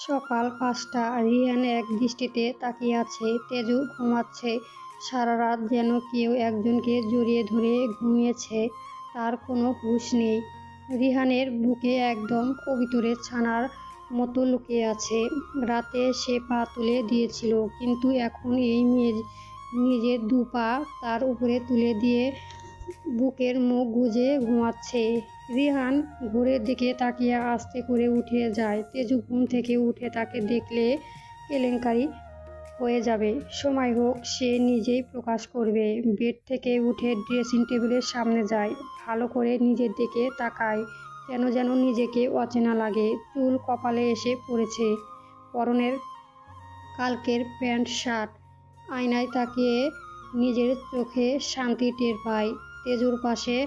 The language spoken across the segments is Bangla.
সকাল ৫টা। রিহান এক দৃষ্টিতে তাকিয়ে আছে। তেজু ঘুমাচ্ছে। সারা রাত যেন কেউ একজনকে জড়িয়ে ধরে ঘুমিয়েছে। তার কোনো হুঁশ নেই। রিহানের বুকে একদম কবুতরের ছানার মতো লুকিয়ে আছে। রাতে সে পা তুলে দিয়েছিল, কিন্তু এখন এই নিজের দু পা তার উপরে তুলে দিয়ে বুকের মুখ গুজে ঘুমাচ্ছে। রিহান ঘড়ির দিকে তাকিয়ে আস্তে করে উঠে যায়। তেজু ঘুম থেকে উঠে তাকে দেখলে কেলেঙ্কারি হয়ে যাবে। সময় হোক, সে নিজেই প্রকাশ করবে। বেড থেকে উঠে ড্রেসিং টেবিলের সামনে যায়। ভালো করে নিজের দিকে তাকায়। কেন যেন নিজেকে অচেনা লাগে। চুল কপালে এসে পড়েছে। পরনের কালকের প্যান্ট শার্ট। আয়নায় তাকিয়ে নিজের চোখে শান্তি টের পায়। তেজুর পাশে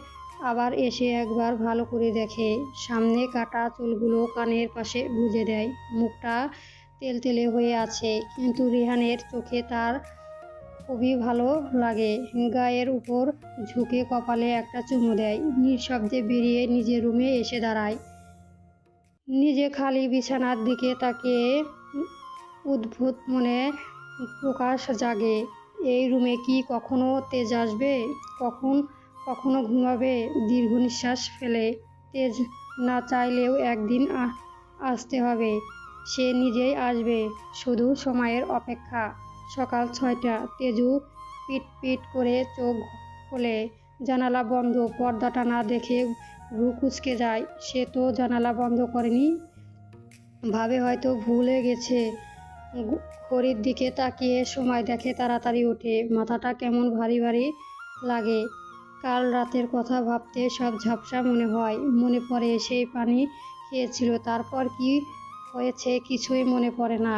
আবার এসে একবার ভালো করে দেখে। সামনে কাটা চুলগুলো কানের পাশে গুঁজে দেয়। মুখটা তেলতেলে হয়ে আছে, কিন্তু রিহানের চোখে তার খুবই ভালো লাগে। গায়ের উপর ঝুঁকে কপালে একটা চুমু দেয়। নিঃশব্দে বেরিয়ে নিজের রুমে এসে দাঁড়ায়। নিজে খালি বিছানার দিকে তাকিয়ে উদ্ভুত মনে প্রকাশ জাগে। এই রুমে কি কখনো তেজ আসবে? কখনো ঘুমাবে? দীর্ঘ নিঃশ্বাস ফেলে। তেজ না চাইলেও একদিন আসতে হবে। সে নিজেই আসবে, শুধু সময়ের অপেক্ষা। সকাল ৬টা। তেজু পিট পিট করে চোখ খোলে। জানালা বন্ধ। পর্দাটা না দেখে ভ্রু কুঁচকে যায়। সে তো জানালা বন্ধ করেনি। ভাবে হয়তো ভুলে গেছে। ঘড়ির দিকে তাকিয়ে সময় দেখে তাড়াতাড়ি ওঠে। মাথাটা কেমন ভারী ভারী লাগে। কাল রাতের কথা ভাবতে সব ঝাপসা মনে হয়। মনে পড়ে সেই পানি খেয়েছিল, তারপর কি হয়েছে কিছুই মনে পড়ে না।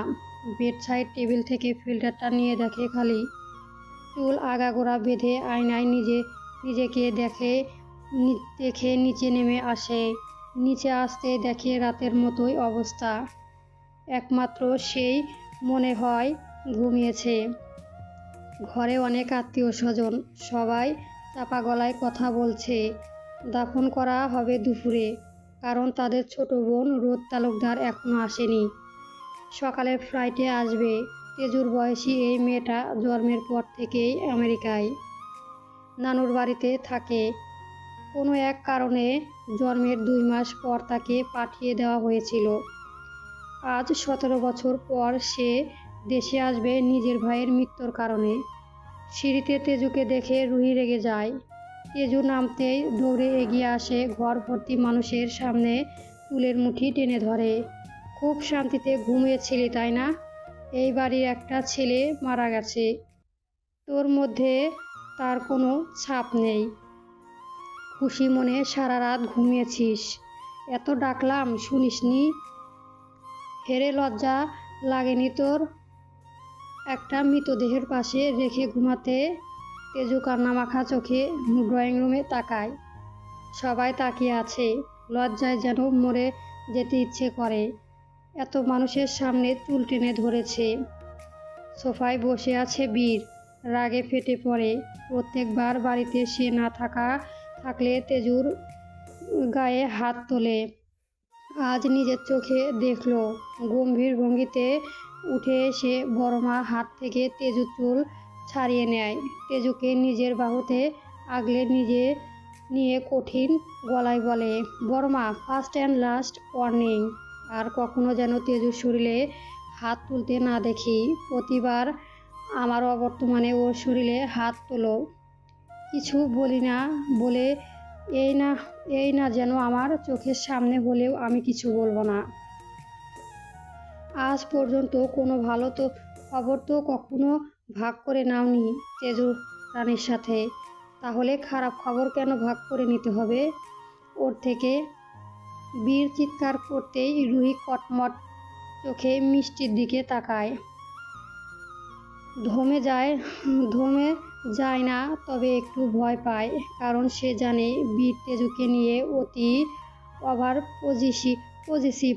বেডসাইড টেবিল থেকে ফিল্টারটা নিয়ে দেখে খালি। চুল আগাগোড়া বেঁধে আয়নায় নিজেকে দেখে নিচে নেমে আসে। নিচে আসতে দেখে রাতের মতোই অবস্থা। একমাত্র সেই মনে হয় ঘুমিয়েছে। ঘরে অনেক আত্মীয় স্বজন, সবাই চাপা গলায় কথা বলছে। দাফন করা হবে দুপুরে, কারণ তাদের ছোট বোন রোদ তালুকদার এখনো আসেনি। সকালের ফ্লাইটে আসবে। তেজুর বয়সী এই মেয়েটা জন্মের পর থেকেই আমেরিকায় নানুর বাড়িতে থাকে। কোনো এক কারণে জন্মের ২ মাস পর তাকে পাঠিয়ে দেওয়া হয়েছিল। আজ ১৭ বছর পর সে দেশে আসবে নিজের ভাইয়ের মৃত্যুর কারণে। সিঁড়িতে তেজুকে দেখে রুহি রেগে যায়। তেজু নামতেই দৌড়ে এগিয়ে আসে। ঘর ভর্তি মানুষের সামনে চুলের মুঠি টেনে ধরে। খুব শান্তিতে ঘুমিয়েছিলি, তাই না? এই বাড়ির একটা ছেলে মারা গেছে, তোর মধ্যে তার কোনো ছাপ নেই। খুশি মনে সারা রাত ঘুমিয়েছিস। এত ডাকলাম শুনিসনি? হেরে লজ্জা লাগেনি তোর একটা মৃতদেহের পাশে রেখে ঘুমাতে? তেজু কান্নামাখা চোখে ড্রয়িং রুমে তাকায়। সবাই তাকিয়ে আছে। লজ্জায় যেন মরে যেতে ইচ্ছে করে। এত মানুষের সামনে চুল টেনে ধরেছে। সোফায় বসে আছে বীর। রাগে ফেটে পড়ে। প্রত্যেকবার বাড়িতে সে না থাকলে তেজুর গায়ে হাত তোলে। আজ নিজের চোখে দেখল। গম্ভীর ভঙ্গিতে উঠে এসে বড়মা হাত থেকে তেজুর চুল ছাড়িয়ে নেয়। তেজুকে নিজের বাহুতে আগলে নিয়ে কঠিন গলায় বলে, বড়মা, ফার্স্ট অ্যান্ড লাস্ট ওয়ার্নিং, আর কখনো যেন তেজুর শরীরে হাত তুলতে না দেখি। প্রতিবার আমার অবর্তমানে ওর শরীরে হাত তোলো। কিছু বলি না বলে এই না যেন আমার চোখের সামনে হলেও আমি কিছু বলবো না। আজ পর্যন্ত কোনো ভালো খবর তো কখনো ভাগ করে নাওনি তেজু রানীর সাথে। তাহলে খারাপ খবর কেন ভাগ করে নিতে হবে ওর থেকে? বীর চিৎকার করতেই রুহি কটমট চোখে মিষ্টির দিকে তাকায়। ধমে যায় না, তবে একটু ভয় পায়। কারণ সে জানে বীর তেজুকে নিয়ে অতি ওভার পজিটিভ।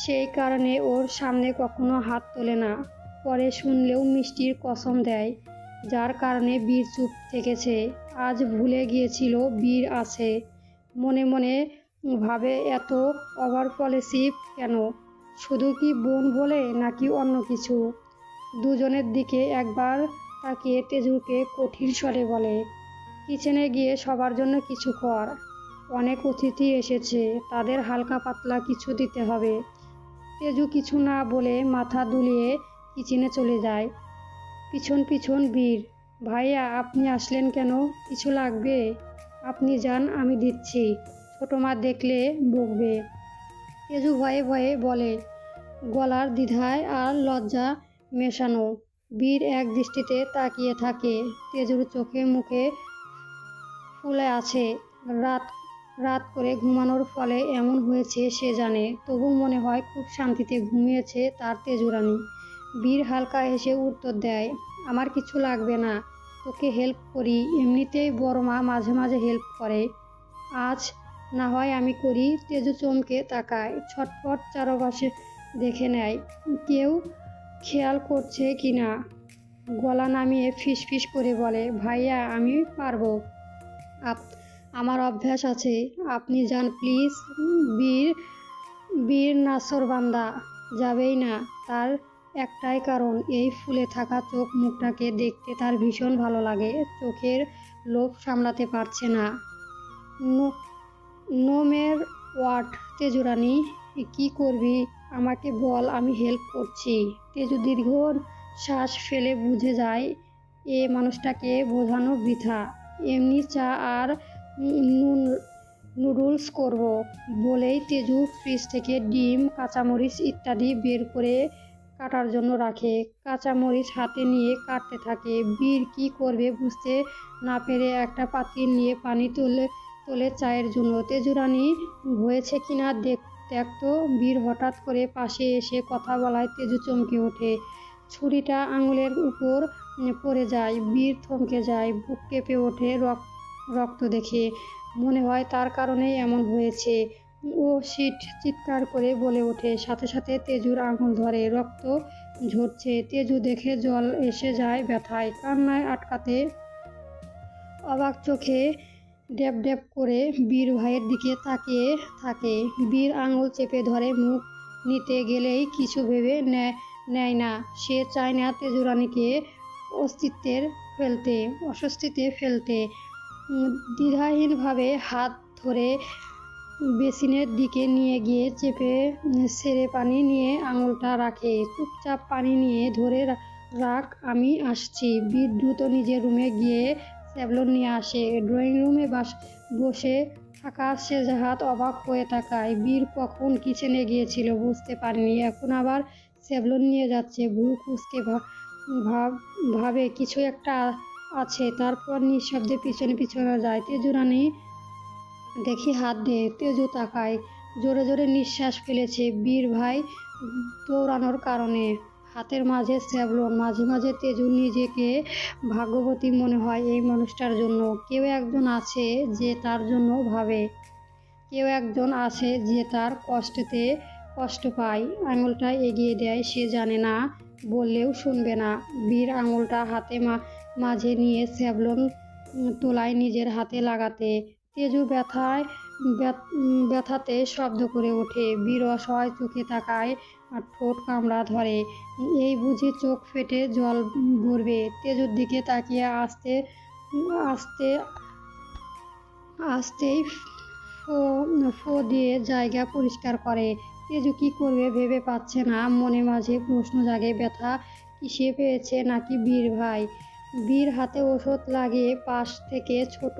সেই কারণে ওর সামনে কখনো হাত তোলে না। পরে শুনলেও মিষ্টির কসম দেয়, যার কারণে বীর চুপ থেকেছে। আজ ভুলে গিয়েছিল বীর আছে। মনে মনে ভাবে এত ওভার পজিটিভ কেন? শুধু কি বোন বলে নাকি অন্য কিছু? দুজনের দিকে একবার তাকিয়ে তেজুকে কঠিন স্বরে বলে, কিচেনে গিয়ে সবার জন্য কিছু কর। অনেক অতিথি এসেছে, তাদের হালকা পাতলা কিছু দিতে হবে। তেজু কিছু না বলে মাথা দুলিয়ে কিচেনে চলে যায়। পিছন পিছন বীর, ভাইয়া আপনি আসলেন কেন? কিছু লাগবে? আপনি যান, আমি দিচ্ছি। ছোট মা দেখলে বকবে। তেজু ভয়ে ভয়ে বলে, গলার দ্বিধায় আর লজ্জা মেশানো। বীর এক দৃষ্টিতে তাকিয়ে থাকে। তেজুর চোখে মুখে ফুলে আছে। রাত রাত করে ঘুমানোর ফলে এমন হয়েছে সে জানে, তবু মনে হয় খুব শান্তিতে ঘুমিয়েছে তার তেজুরানী। বীর হালকা হেসে উত্তর দেয়, আমার কিছু লাগবে না, তোকে হেল্প করি, এমনিতেই বড় মা মাঝে মাঝে হেল্প করে, আজ না হয় আমি করি। তেজু চমকে তাকায়, ছটফট চারপাশে দেখে নেয় কেউ খেয়াল করছে কিনা। গলা নামিয়ে ফিস ফিস করে বলে, ভাইয়া আমি পারবো, আমার অভ্যাস আছে, আপনি যান প্লিজ। বীর বীর নাছোড়বান্দা যাবেই না। তার একটাই কারণ, এই ফুলে থাকা চোখ মুখটাকে দেখতে তার ভীষণ ভালো লাগে। চোখের লোভ সামলাতে পারছে না। নো মের ওয়াট তেজুরানী, কি করবি আমাকে বল, আমি হেল্প করছি। তেজু দীর্ঘ শ্বাস ফেলে বুঝে যায় এ মানুষটাকে বোঝানো বৃথা। এমনি চা আর নুডলস করব বলেই তেজু ফ্রিজ থেকে ডিম, কাঁচামরিচ ইত্যাদি বের করে কাটার জন্য রাখে। কাঁচামরিচ হাতে নিয়ে কাটতে থাকে। বীর কি করবে বুঝতে না পেরে একটা পাতিল নিয়ে পানি তোলে চায়ের জন্য। তেজুরানী হয়েছে কিনা দেখতো। বীর হঠাৎ করে পাশে এসে কথা বলায় তেজু চমকে ওঠে। ছুরিটা আঙুলের উপর পড়ে যায়। বীর থমকে যায়, বুক কেঁপে ওঠে রক্ত দেখে। মনে হয় তার কারণেই এমন হয়েছে। ও শিট চিৎকার করে বলে ওঠে, সাথে সাথে তেজুর আঙুল ধরে, রক্ত ঝরছে। তেজু দেখে জল এসে যায় ব্যথায়, কান্নায় আটকাতে অবাক চোখে ড্যাব ড্যাব করে বীর ভাইয়ের দিকে তাকিয়ে থাকে। বীর আঙুল চেপে ধরে, মুখ নিতে গেলেই কিছু ভেবে নেয় না। সে চায় না তেজুরানীকে অস্বস্তিতে ফেলতে। দ্বিধাহীনভাবে হাত ধরে বেসিনের দিকে নিয়ে গিয়ে চেপে সেরে পানি নিয়ে আঙুলটা রাখে। চুপচাপ পানি নিয়ে ধরে রাখ, আমি আসছি। বীর দ্রুত নিজের রুমে গিয়ে স্যাভলন নিয়ে আসে। ড্রয়িং রুমে বসে থাকা শেজাহাত অবাক হয়ে তাকায়। বীর কখন কিচেনে গিয়েছিল বুঝতে পারেনি, এখন আবার স্যাভলন নিয়ে যাচ্ছে। ভ্রু কুঁচকে ভাবে কিছু একটা আছে, তারপর নিঃশব্দে পিছনে পিছনে যায়। তেজুরানী, দেখি হাত দে। তেজু তাকায়, জোরে জোরে নিঃশ্বাস ফেলেছে বীর ভাই দৌড়ানোর কারণে। হাতের মাঝে স্যাভলন। মাঝে মাঝে তেজু নিজেকে ভাগ্যবতী মনে হয় এই মানুষটার জন্য। কেউ একজন আছে যে তার জন্য ভাবে, কেউ একজন আছে যে তার কষ্টেতে কষ্ট পায়। আঙুলটা এগিয়ে দেয়, সে জানে না বললেও শুনবে না। বীর আঙুলটা হাতে মাঝে নিয়ে স্যাভলন তোলায় নিজের হাতে লাগাতে। তেজু ব্যথাতে শব্দ করে ওঠে। বীর অসহায় চোখে তাকায় আর ঠোঁট কামড়া ধরে। এই বুঝি চোখ ফেটে জল ভরবে। তেজুর দিকে তাকিয়ে আস্তেই ফো দিয়ে জায়গা পরিষ্কার করে। তেজু কি করবে ভেবে পাচ্ছে না। মনে মাঝে প্রশ্ন জাগে, ব্যথা কিসে পেয়েছে নাকি বীর ভাই? বীর হাতে ওষুধ লাগিয়ে পাশ থেকে ছোট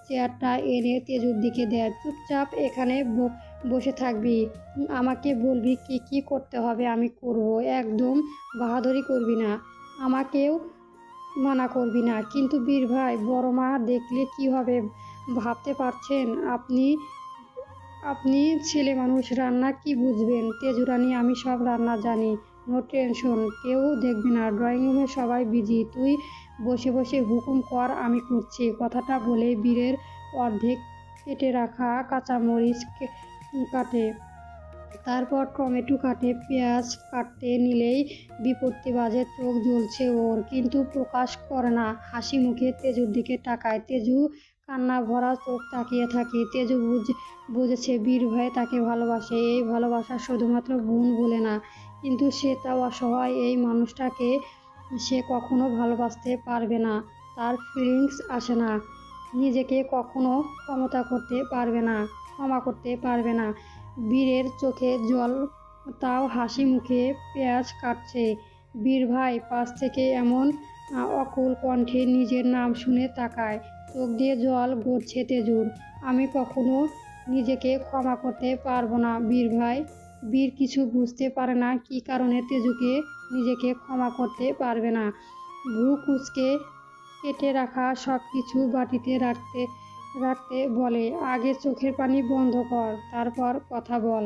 চেয়ারটা এনে তেজুর দিকে দেয়। চুপচাপ এখানে বসে থাকবি, আমাকে বলবি কি কি করতে হবে আমি করব, একদম বাহাদুরি করবি না, আমাকেও মানা করবি না। কিন্তু বীর ভাই, বড় মা দেখলে কি হবে ভাবতে পারছেন? আপনি ছেলে মানুষ, রান্না কি বুঝবেন? তেজুরানী, আমি সব রান্না জানি, নো টেনশন, কেউ দেখবে না। ড্রয়িং রুমে সবাই বিজি, তুই বসে বসে হুকুম কর, আমি করছি। কথাটা বলে বীরের অর্ধেক কেটে রাখা কাঁচামরিচ কাটে, তারপর টমেটো কাটে। পেঁয়াজ কাটতে নিলেই বিপত্তি বাজে, চোখ জ্বলছে ওর, কিন্তু প্রকাশ করে না। হাসি মুখে তেজুর দিকে তাকায়। তেজু কান্না ভরা চোখ তাকিয়ে থাকে। তেজু বুঝেছে বীর ভাই তাকে ভালোবাসে। এই ভালোবাসা শুধুমাত্র বোন বলে না, কিন্তু সে তাও অসহায়। এই মানুষটাকে সে কখনো ভালোবাসতে পারবে না, তার ফিলিংস আসে না, নিজেকে কখনো ক্ষমা করতে পারবে না। বীরের চোখে জল, তাও হাসি মুখে পেঁয়াজ কাটছে। বীর ভাই পাশ থেকে এমন অকুল কণ্ঠে নিজের নাম শুনে তাকায়। চোখ দিয়ে জল গড়ছে তেজুর। আমি কখনো নিজেকে ক্ষমা করতে পারবো না বীর ভাই। বীর কিছু বুঝতে পারে না কী কারণে তেজুকে নিজেকে ক্ষমা করতে পারবে না। ভ্রু কুঁচকে কেটে রাখা সব কিছু বাটিতে রাখতে রাখতে বলে, আগে চোখের পানি বন্ধ কর, তারপর কথা বল।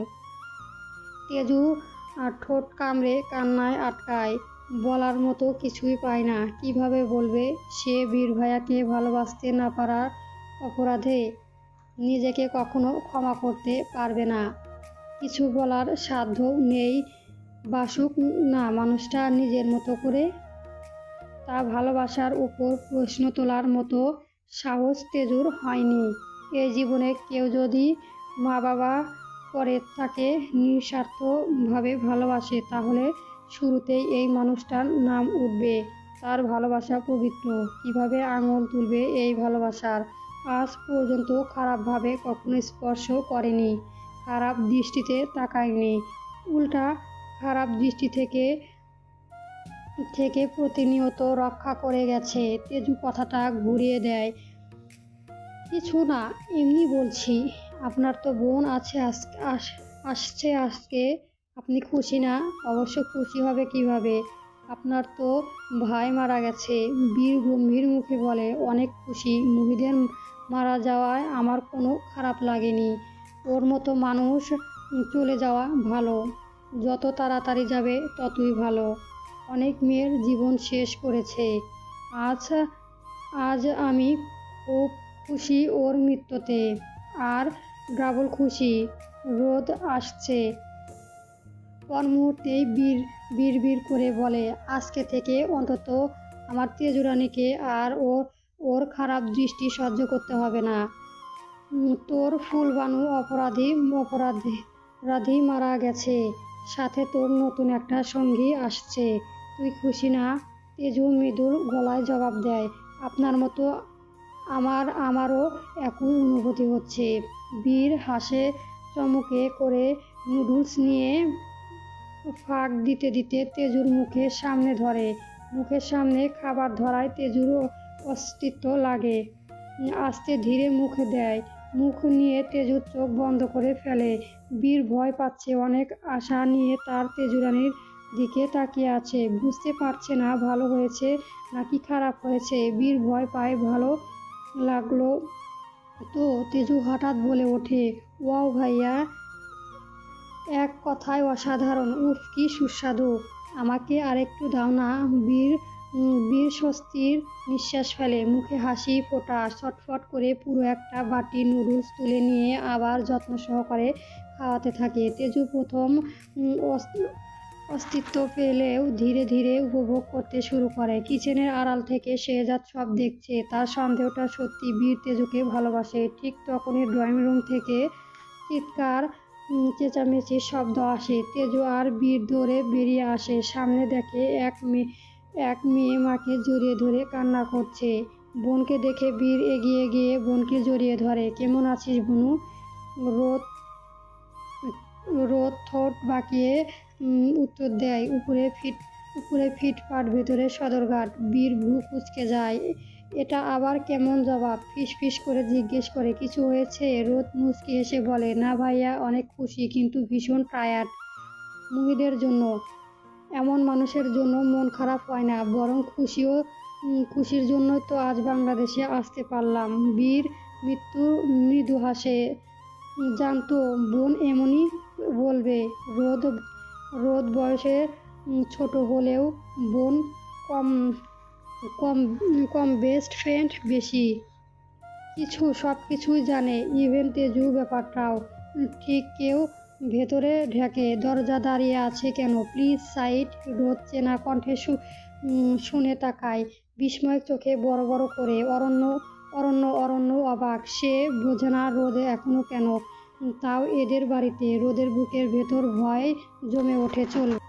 তেজু ঠোঁট কামড়ে কান্নায় আটকায়। বলার মতো কিছুই পায় না। কিভাবে বলবে সে বীর ভাইয়াকে ভালোবাসতে না পারার অপরাধে নিজেকে কখনো ক্ষমা করতে পারবে না। কিছু বলার সাধ্য নেই। বাসুক না মানুষটা নিজের মতো করে। তা ভালোবাসার উপর প্রশ্ন তোলার মতো সাহস তেজুর হয়নি। এই জীবনে কেউ যদি মা বাবা পরে তাকে নিঃস্বার্থভাবে ভালোবাসে, তাহলে শুরুতেই এই মানুষটার নাম উঠবে। তার ভালোবাসা পবিত্র। কিভাবে আঙুল তুলবে এই ভালোবাসার? আজ পর্যন্ত খারাপভাবে কখনো স্পর্শ করেনি, খারাপ দৃষ্টিতে তাকায়নি, উল্টা খারাপ দৃষ্টি থেকে প্রতিনিয়ত রক্ষা করে গেছে। তেজু কথাটা ঘুরিয়ে দেয়। কিছু না, এমনি বলছি। আপনার তো বোন আসছে আজকে, আপনি খুশি না? অবশ্য খুশি হবে কিভাবে, আপনার তো ভাই মারা গেছে। বীর গম্ভীর মুখে বলে, অনেক খুশি। মুহিদের মারা যাওয়ায় আমার কোনো খারাপ লাগেনি। ওর মতো মানুষ চলে যাওয়া ভালো, যত তাড়াতাড়ি যাবে ততই ভালো। অনেক মেয়ের জীবন শেষ করেছে। আজ আমি খুব খুশি ওর মৃত্যুতে, আর ডাবল খুশি রোদ আসছে। পর মুহূর্তেই বীর করে বলে, আজকে থেকে অন্তত আমার তেজুরানীকে আর ওর খারাপ দৃষ্টি সহ্য করতে হবে না। তোর ফুলবানু অপরাধী মারা গেছে, সাথে তোর নতুন একটা সঙ্গী আসছে। তুই খুশি না? তেজু মৃদুর গলায় জবাব দেয়, আপনার মতো আমারও একই অনুভূতি হচ্ছে। বীর হাসে চমকে করে নুডলস নিয়ে ফাঁক দিতে দিতে তেজুর মুখের সামনে ধরে। মুখের সামনে খাবার ধরায় তেজুর অস্তিত্ব লাগে। আস্তে ধীরে মুখে দেয়। মুখ নিয়ে তেজুর চোখ বন্ধ করে ফেলে। বীর ভয় পাচ্ছে। অনেক আশা নিয়ে তার তেজুরানির দিকে তাকিয়ে আছে। বুঝতে পারছে না ভালো হয়েছে নাকি খারাপ হয়েছে। বীর ভয় পায় ভালো লাগলো তো। তেজু হঠাৎ বলে ওঠে, ওয়াও ভাইয়া, এক কথায় অসাধারণ। উফ কি সুস্বাদু। আমাকে আরেকটু দাও না। বীর স্বস্তির নিঃশ্বাস ফেলে। মুখে হাসি ফোটা। ছটফট করে পুরো একটা বাটি নুডলস তুলে নিয়ে আবার যত্ন সহকারে খাওয়াতে থাকে। তেজু প্রথম অস্তিত্ব পেলেও ধীরে ধীরে উপভোগ করতে শুরু করে। কিচেনের আড়াল থেকে শেহজাদ সব দেখছে। তার সন্দেহটা সত্যি, বীর তেজুকে ভালোবাসে। ঠিক তখনই ড্রয়িং রুম থেকে চিৎকার চেঁচামেচির শব্দ আসে। তেজু আর বীর দৌড়ে বেরিয়ে আসে। সামনে দেখে এক মেয়ে মাকে জড়িয়ে ধরে কান্না করছে। বোনকে দেখে বীর এগিয়ে গিয়ে বোনকে জড়িয়ে ধরে। কেমন আছিস বনু? রোদ ঠোঁট বাঁকিয়ে উত্তর দেয়, উপরে ফিটফাট, ভেতরে সদরঘাট। বীর ভ্রু কুঁচকে যায়। এটা আবার কেমন জবাব? ফিস করে জিজ্ঞেস করে, কিছু হয়েছে? রোদ মুচকি হেসে বলে, না ভাইয়া, অনেক খুশি, কিন্তু ভীষণ টায়ার্ড। মুহিদের জন্য। এমন মানুষের জন্য মন খারাপ হয় না, বরং খুশির জন্যই তো আজ বাংলাদেশে আসতে পারলাম। বীর মৃদু হাসে। জানতো বোন এমনই বলবে। রোদ বয়সে ছোট হলেও বোন কম কম বেস্ট ফ্রেন্ড বেশি সব কিছুই জানে, ইভেন তেজু ব্যাপারটাও। ঠিক কেউ ভেতরে ঢেকে। দরজা দাঁড়িয়ে আছে কেন? Please side. রোদ চেনা কণ্ঠে শুনে তাকায় বিস্ময় চোখে বড় বড় করে। অরণ্য অবাক, সে বোঝে না রোদ এখনো কেন। তাও এদের বাড়িতে রোদের বুকের ভেতর ভয় জমে ওঠে। চলবে।